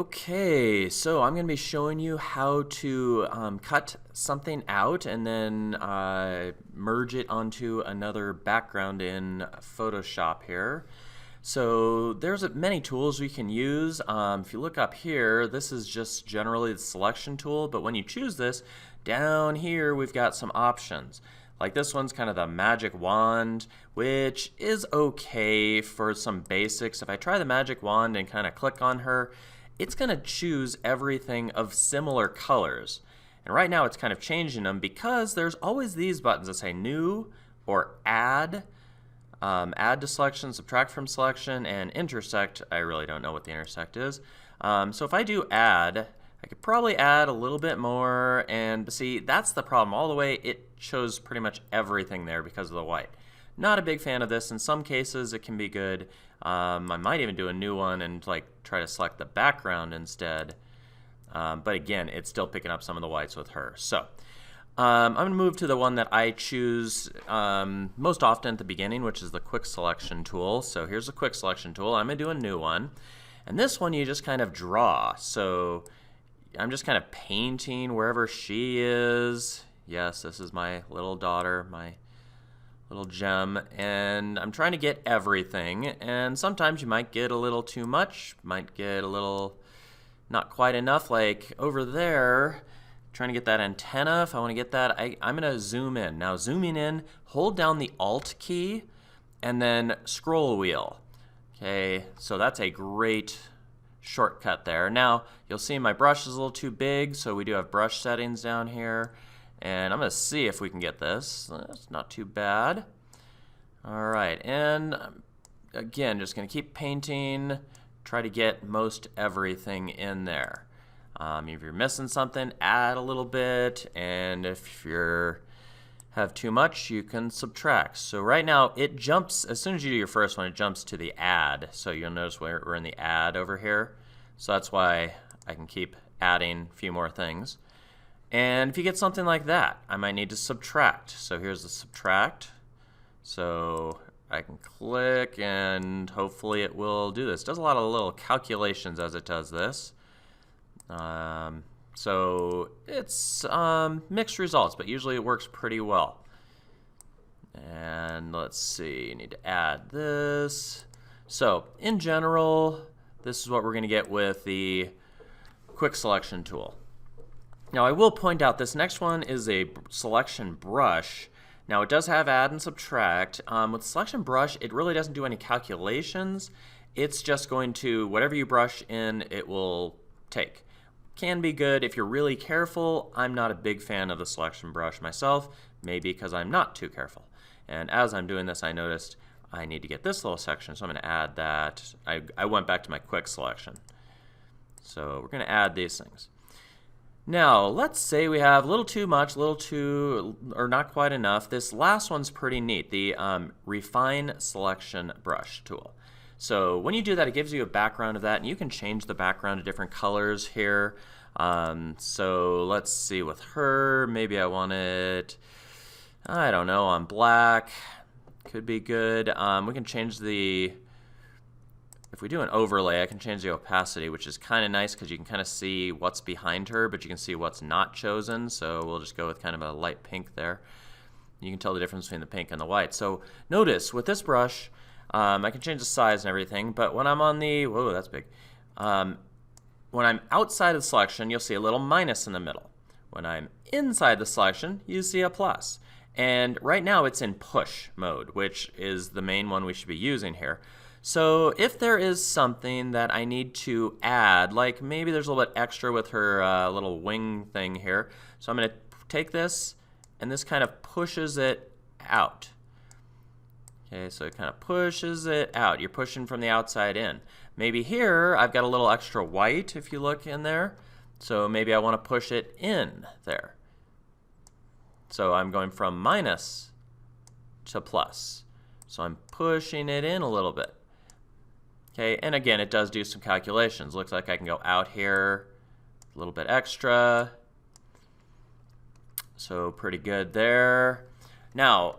Okay, so I'm going to be showing you how to cut something out and then merge it onto another background in Photoshop here. So there's many tools we can use. If you look up here, this is just generally the selection tool, but when you choose this, down here we've got some options. Like this one's kind of the magic wand, which is okay for some basics. If I try the magic wand and kind of click on her, it's going to choose everything of similar colors. And right now it's kind of changing them because there's always these buttons that say new or add, add to selection, subtract from selection, and intersect. I really don't know what the intersect is. So if I do add, I could probably add a little bit more, and see, that's the problem. All the way it shows pretty much everything there because of the white. Not a big fan of this. In some cases it can be good. I might even do a new one and try to select the background instead. But again, it's still picking up some of the whites with her. So I'm going to move to the one that I choose most often at the beginning, which is the quick selection tool. So here's the quick selection tool. I'm going to do a new one. And this one you just kind of draw. So I'm just kind of painting wherever she is. Yes, this is my little daughter, my little gem, and I'm trying to get everything, and sometimes you might get a little too much, might get a little not quite enough, like over there, trying to get that antenna. If I want to get that, I'm going to zoom in. Now zooming in, hold down the Alt key and then scroll wheel. Okay, so that's a great shortcut there. Now you'll see my brush is a little too big, so we do have brush settings down here. And I'm going to see if we can get this. It's not too bad. Alright, and again, just going to keep painting, try to get most everything in there. If you're missing something, add a little bit, and if you have too much, you can subtract. So right now, it jumps, as soon as you do your first one, it jumps to the add. So you'll notice we're in the add over here. So that's why I can keep adding a few more things. And if you get something like that, I might need to subtract. So here's the subtract. So I can click and hopefully it will do this. It does a lot of little calculations as it does this. So it's mixed results, but usually it works pretty well. And let's see, you need to add this. So in general, this is what we're going to get with the quick selection tool. Now I will point out this next one is a selection brush. Now it does have add and subtract. With selection brush, it really doesn't do any calculations. It's just going to, whatever you brush in, it will take. Can be good if you're really careful. I'm not a big fan of the selection brush myself, maybe because I'm not too careful. And as I'm doing this, I noticed I need to get this little section, so I'm going to add that. I went back to my quick selection. So we're going to add these things. Now, let's say we have a little too much, a little too, or not quite enough. This last one's pretty neat, the Refine Selection Brush tool. So when you do that, it gives you a background of that, and you can change the background to different colors here. So let's see, with her, maybe I want it, I don't know, on black. Could be good. We can change the, if we do an overlay, I can change the opacity, which is kind of nice because you can kind of see what's behind her, but you can see what's not chosen. So we'll just go with kind of a light pink there. You can tell the difference between the pink and the white. So notice with this brush, I can change the size and everything, but when I'm on the, whoa, that's big. When I'm outside of the selection, you'll see a little minus in the middle. When I'm inside the selection, you see a plus. And right now it's in push mode, which is the main one we should be using here. So if there is something that I need to add, like maybe there's a little bit extra with her little wing thing here, so I'm going to take this, and this kind of pushes it out. Okay, so it kind of pushes it out. You're pushing from the outside in. Maybe here I've got a little extra white if you look in there, so maybe I want to push it in there. So I'm going from minus to plus. So I'm pushing it in a little bit. Okay, and again, it does do some calculations. Looks like I can go out here, a little bit extra. So pretty good there. Now,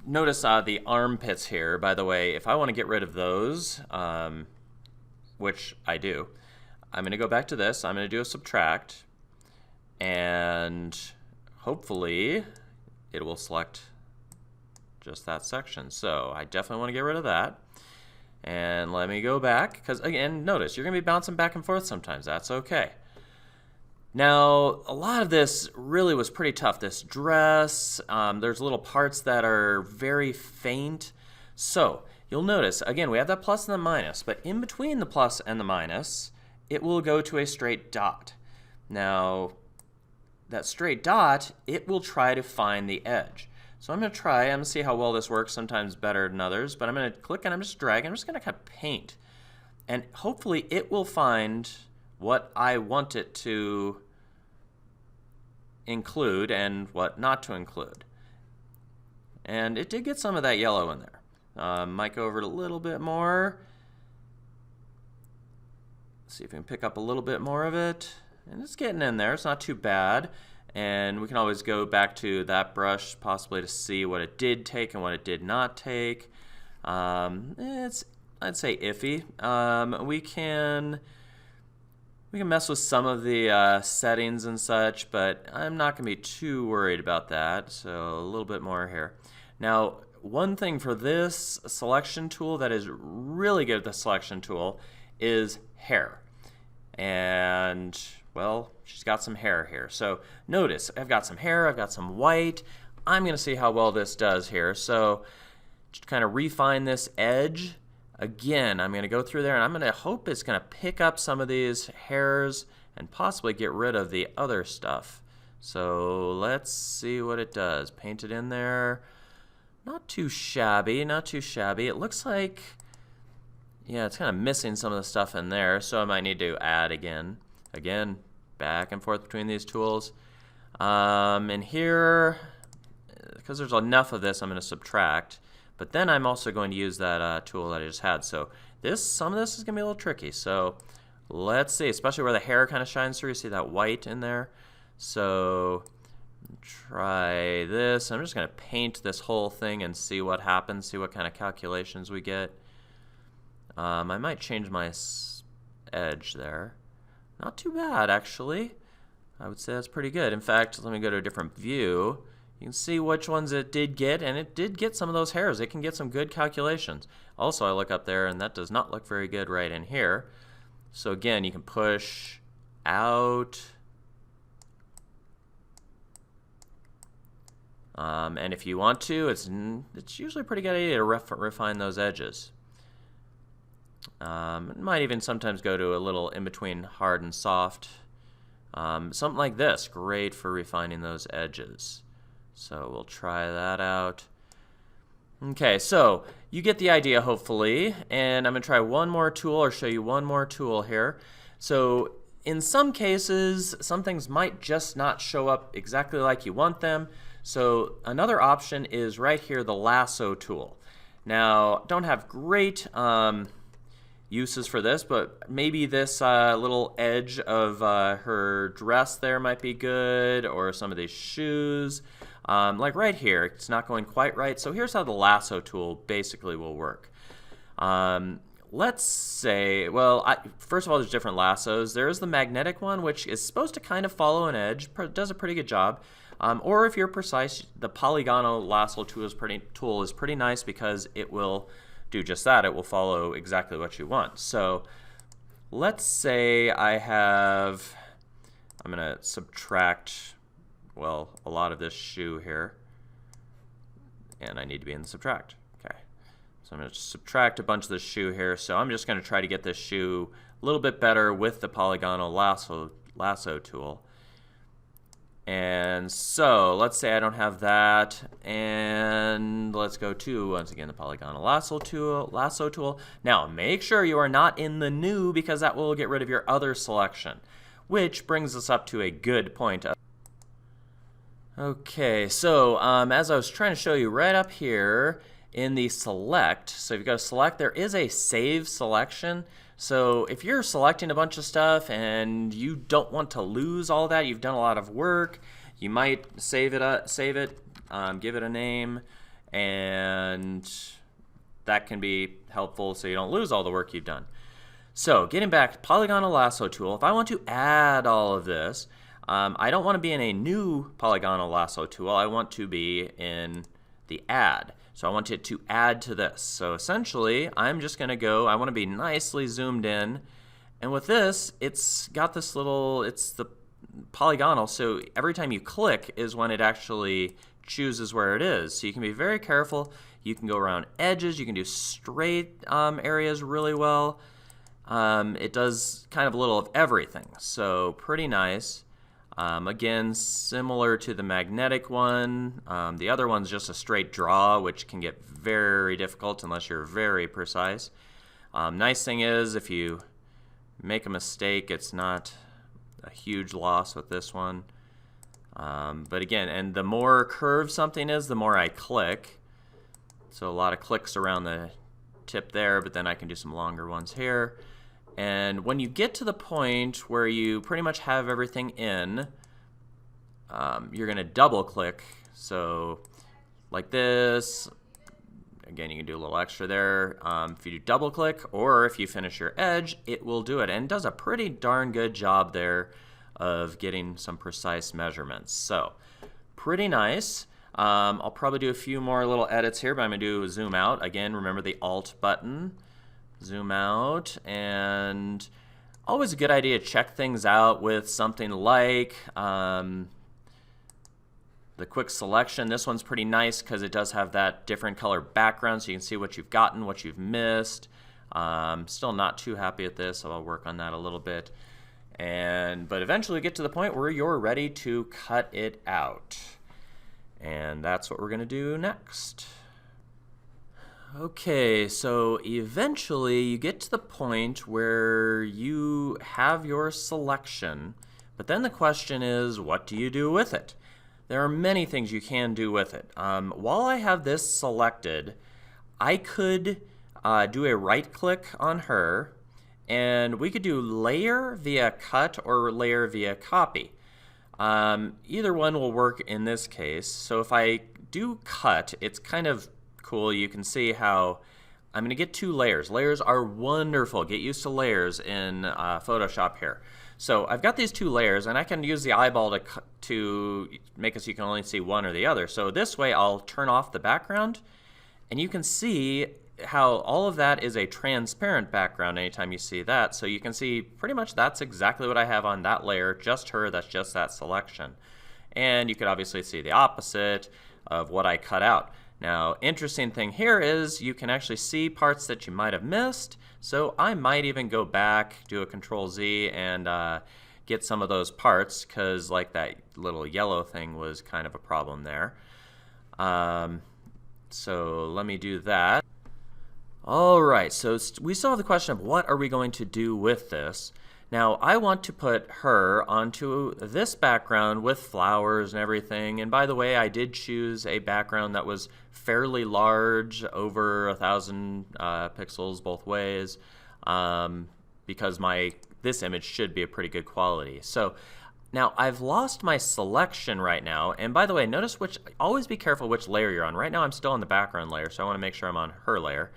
notice the armpits here. By the way, if I want to get rid of those, which I do, I'm going to go back to this. I'm going to do a subtract, and hopefully it will select just that section. So I definitely want to get rid of that. And let me go back, because again, notice you're going to be bouncing back and forth sometimes. That's okay. Now, a lot of this really was pretty tough. This dress, there's little parts that are very faint. So you'll notice, again, we have that plus and the minus, but in between the plus and the minus, it will go to a straight dot. Now, that straight dot, it will try to find the edge. So I'm going to see how well this works, sometimes better than others, but I'm going to click and I'm just dragging. I'm just going to kind of paint. And hopefully it will find what I want it to include and what not to include. And it did get some of that yellow in there. Might go over it a little bit more. See if we can pick up a little bit more of it. And it's getting in there. It's not too bad. And we can always go back to that brush possibly to see what it did take and what it did not take. It's, I'd say, iffy. We can mess with some of the settings and such, but I'm not going to be too worried about that. So a little bit more here. Now, one thing for this selection tool that is really good at the selection tool is hair. And well, she's got some hair here. So notice, I've got some hair, I've got some white. I'm going to see how well this does here. So just kind of refine this edge. Again, I'm going to go through there and I'm going to hope it's going to pick up some of these hairs and possibly get rid of the other stuff. So let's see what it does. Paint it in there. Not too shabby, not too shabby. It looks like, yeah, it's kind of missing some of the stuff in there, so I might need to add again. Again, back and forth between these tools. And here, because there's enough of this, I'm going to subtract. But then I'm also going to use that tool that I just had. So some of this is going to be a little tricky. So let's see, especially where the hair kind of shines through. You see that white in there? So try this. I'm just going to paint this whole thing and see what happens, see what kind of calculations we get. I might change my edge there. Not too bad, actually. I would say that's pretty good. In fact, let me go to a different view. You can see which ones it did get, and it did get some of those hairs. It can get some good calculations. Also, I look up there, and that does not look very good right in here. So again, you can push out. And if you want to, it's usually a pretty good idea to refine those edges. It might even sometimes go to a little in between hard and soft. Something like this, great for refining those edges. So we'll try that out. Okay, so you get the idea hopefully, and I'm going to try one more tool or show you one more tool here. So in some cases, some things might just not show up exactly like you want them. So another option is right here, the lasso tool. Now, don't have great uses for this, but maybe this little edge of her dress there might be good, or some of these shoes. Like right here, it's not going quite right. So here's how the lasso tool basically will work. Let's say, well, first of all, there's different lassos. There is the magnetic one, which is supposed to kind of follow an edge, does a pretty good job. Or if you're precise, the polygonal lasso tool is pretty nice because it will do just that. It will follow exactly what you want. So let's say I'm going to subtract, well, a lot of this shoe here, and I need to be in the subtract. Okay, so I'm going to subtract a bunch of this shoe here. So I'm just going to try to get this shoe a little bit better with the polygonal lasso tool. And so let's say I don't have that, and let's go to, once again, the polygonal lasso tool. Now, make sure you are not in the new, because that will get rid of your other selection, which brings us up to a good point. Okay, so as I was trying to show you right up here in the select, so if you go to select, there is a save selection. So if you're selecting a bunch of stuff and you don't want to lose all that, you've done a lot of work, you might save it, give it a name, and that can be helpful so you don't lose all the work you've done. So getting back, polygonal lasso tool, if I want to add all of this, I don't want to be in a new polygonal lasso tool. I want to be in the add. So I want it to add to this. So essentially, I'm just going to go, I want to be nicely zoomed in. And with this, it's got this little, it's the polygonal, so every time you click is when it actually chooses where it is. So you can be very careful. You can go around edges. You can do straight areas really well. It does kind of a little of everything, so pretty nice. Again, similar to the magnetic one. The other one's just a straight draw, which can get very difficult unless you're very precise. Nice thing is, if you make a mistake, it's not a huge loss with this one. But again, and the more curved something is, the more I click. So a lot of clicks around the tip there, but then I can do some longer ones here. And when you get to the point where you pretty much have everything in, you're going to double click. So like this. Again, you can do a little extra there. If you do double click, or if you finish your edge, it will do it. And it does a pretty darn good job there of getting some precise measurements. So pretty nice. I'll probably do a few more little edits here, but I'm going to do zoom out. Again, remember the Alt button. Zoom out, and always a good idea to check things out with something like the quick selection. This one's pretty nice because it does have that different color background, so you can see what you've gotten, what you've missed. Still not too happy with this, so I'll work on that a little bit. But eventually get to the point where you're ready to cut it out. And that's what we're going to do next. Okay, so eventually you get to the point where you have your selection, but then the question is, what do you do with it? There are many things you can do with it. While I have this selected, I could do a right click on her, and we could do layer via cut or layer via copy. Either one will work in this case. So if I do cut, it's kind of cool. You can see how I'm going to get two layers. Layers are wonderful. Get used to layers in Photoshop here. So I've got these two layers, and I can use the eyeball to make it so you can only see one or the other. So this way I'll turn off the background, and you can see how all of that is a transparent background anytime you see that. So you can see pretty much that's exactly what I have on that layer, just her, that's just that selection. And you could obviously see the opposite of what I cut out. Now, interesting thing here is you can actually see parts that you might have missed. So I might even go back, do a Control-Z, and get some of those parts, because like that little yellow thing was kind of a problem there. So let me do that. All right, so we still have the question of what are we going to do with this. Now, I want to put her onto this background with flowers and everything. And by the way, I did choose a background that was fairly large, over 1,000 pixels both ways, because this image should be a pretty good quality. So now I've lost my selection right now. And by the way, notice always be careful which layer you're on. Right now I'm still on the background layer, so I want to make sure I'm on her layer.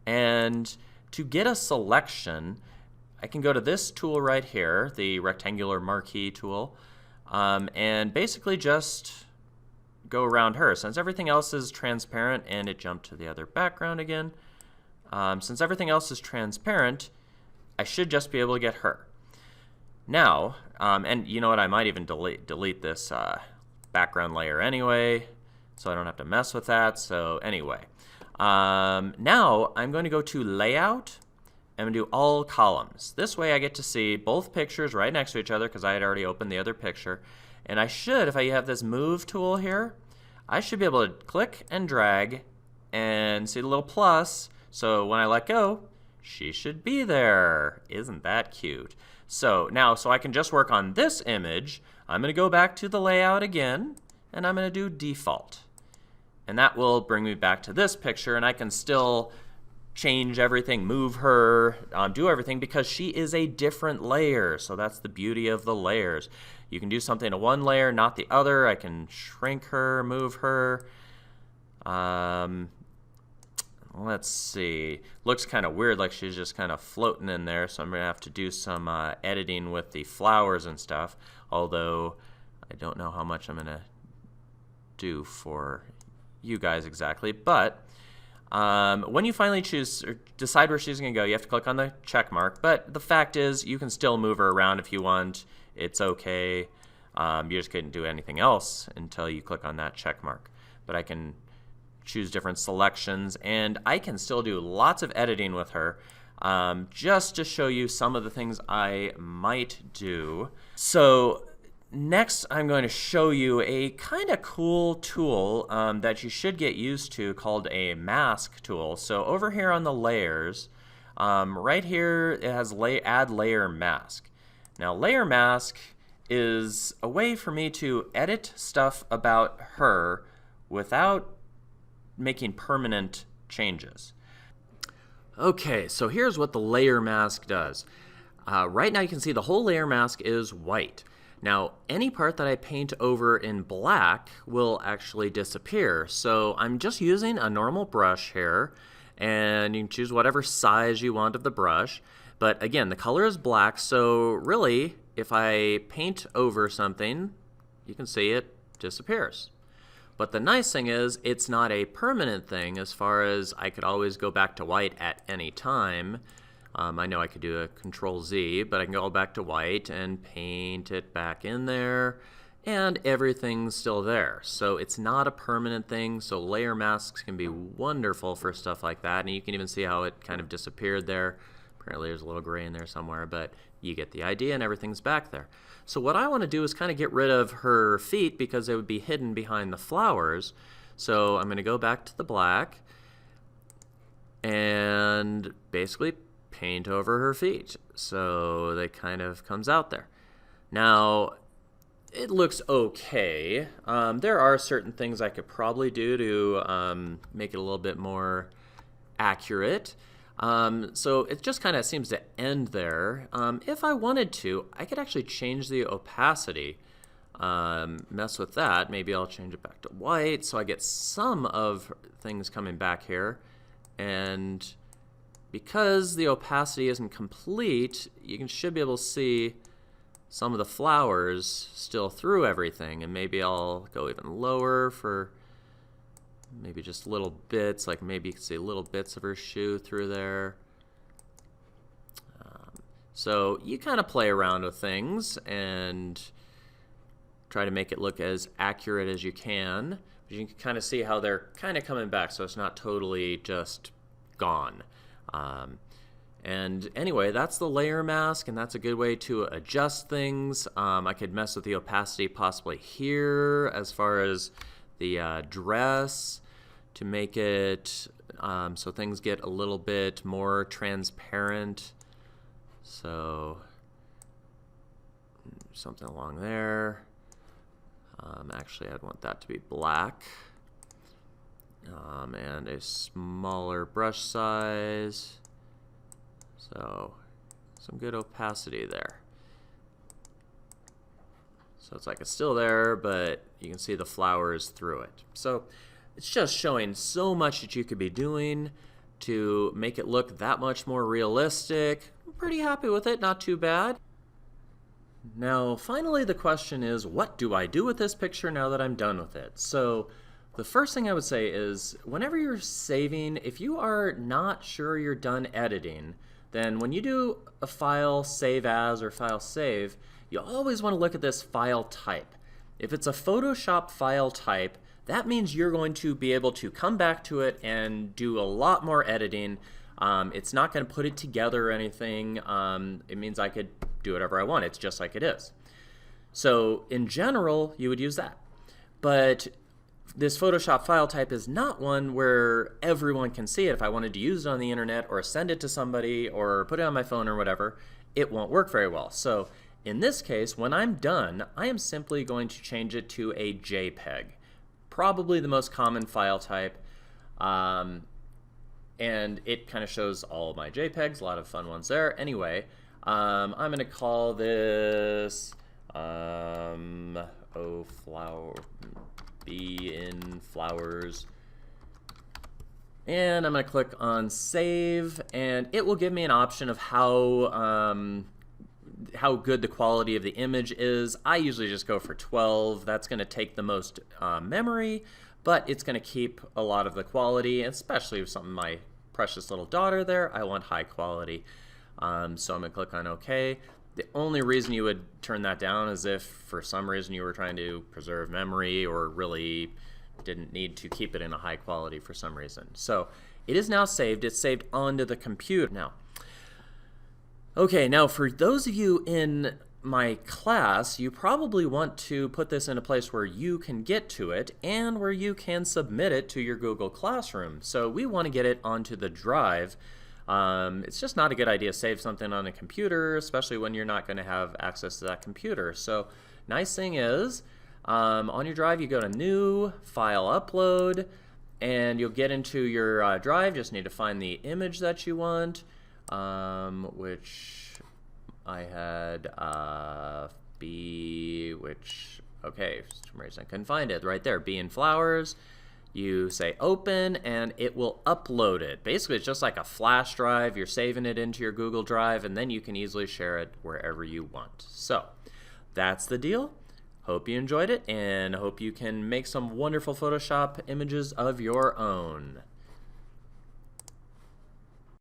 And to get a selection, I can go to this tool right here, the rectangular marquee tool, and basically just go around her. Since everything else is transparent, and it jumped to the other background again, since everything else is transparent, I should just be able to get her. Now, and you know what, I might even delete this background layer anyway, so I don't have to mess with that. So anyway, now I'm going to go to Layout. I'm going to do all columns. This way I get to see both pictures right next to each other because I had already opened the other picture. And I should, if I have this move tool here, I should be able to click and drag and see the little plus. So when I let go, she should be there. Isn't that cute? So now, so I can just work on this image, I'm going to go back to the layout again, and I'm going to do default. And that will bring me back to this picture, and I can still change everything, move her, do everything, because she is a different layer. So that's the beauty of the layers. You can do something to one layer, not the other. I can shrink her, move her. Let let's see. Looks kind of weird, like she's just kind of floating in there, so I'm going to have to do some editing with the flowers and stuff, although I don't know how much I'm going to do for you guys exactly. But when you finally choose or decide where she's going to go, you have to click on the check mark. But the fact is, you can still move her around if you want. It's okay. You just couldn't do anything else until you click on that check mark. But I can choose different selections, and I can still do lots of editing with her, just to show you some of the things I might do. So next I'm going to show you a kind of cool tool that you should get used to, called a mask tool. So over here on the layers, right here it has add layer mask. Now layer mask is a way for me to edit stuff about her without making permanent changes. Okay, so here's what the layer mask does. Right now you can see the whole layer mask is white. Now any part that I paint over in black will actually disappear. So I'm just using a normal brush here, and you can choose whatever size you want of the brush. But again, the color is black, so really if I paint over something, you can see it disappears. But the nice thing is, it's not a permanent thing, as far as I could always go back to white at any time. I know I could do a Control-Z, but I can go back to white and paint it back in there, and everything's still there. So it's not a permanent thing, so layer masks can be wonderful for stuff like that, and you can even see how it kind of disappeared there. Apparently there's a little gray in there somewhere, but you get the idea, and everything's back there. So what I want to do is kind of get rid of her feet, because they would be hidden behind the flowers. So I'm going to go back to the black and basically paint over her feet, so they kind of comes out there. Now it looks okay. There are certain things I could probably do to make it a little bit more accurate. So it just kind of seems to end there. If I wanted to, I could actually change the opacity, mess with that. Maybe I'll change it back to white so I get some of things coming back here. And because the opacity isn't complete, you should be able to see some of the flowers still through everything. And maybe I'll go even lower for maybe just little bits, like maybe you can see little bits of her shoe through there. So you kind of play around with things and try to make it look as accurate as you can. But you can kind of see how they're kind of coming back, so it's not totally just gone. And anyway, that's the layer mask, and that's a good way to adjust things. I could mess with the opacity possibly here as far as the dress, to make it so things get a little bit more transparent. So something along there. Actually, I'd want that to be black. And a smaller brush size. So some good opacity there. So it's like it's still there, but you can see the flowers through it. So it's just showing so much that you could be doing to make it look that much more realistic. I'm pretty happy with it, not too bad. Now, finally, the question is, what do I do with this picture now that I'm done with it? So the first thing I would say is, whenever you're saving, if you are not sure you're done editing, then when you do a file save as or file save, you always want to look at this file type. If it's a Photoshop file type, that means you're going to be able to come back to it and do a lot more editing. It's not going to put it together or anything. It means I could do whatever I want. It's just like it is. So in general, you would use that. But this Photoshop file type is not one where everyone can see it. If I wanted to use it on the internet or send it to somebody or put it on my phone or whatever, it won't work very well. So in this case, when I'm done, I am simply going to change it to a JPEG. Probably the most common file type. And it kind of shows all of my JPEGs, a lot of fun ones there. Anyway, I'm going to call this Bee in Flowers And I'm going to click on save, and it will give me an option of how good the quality of the image is. I usually just go for 12. That's going to take the most memory, but it's going to keep a lot of the quality, especially with something my precious little daughter there. I want high quality. So I'm going to click on OK. The only reason you would turn that down is if for some reason you were trying to preserve memory or really didn't need to keep it in a high quality for some reason. So it is now saved. It's saved onto the computer now. Okay, now for those of you in my class, you probably want to put this in a place where you can get to it and where you can submit it to your Google Classroom. So we want to get it onto the drive. It's just not a good idea to save something on a computer, especially when you're not going to have access to that computer. So nice thing is, on your drive you go to New, File Upload, and you'll get into your drive. Just need to find the image that you want, which I had okay, for some reason I couldn't find it. Right there, Bee and Flowers. You say open and it will upload it. Basically, it's just like a flash drive. You're saving it into your Google Drive and then you can easily share it wherever you want. So that's the deal. Hope you enjoyed it and hope you can make some wonderful Photoshop images of your own.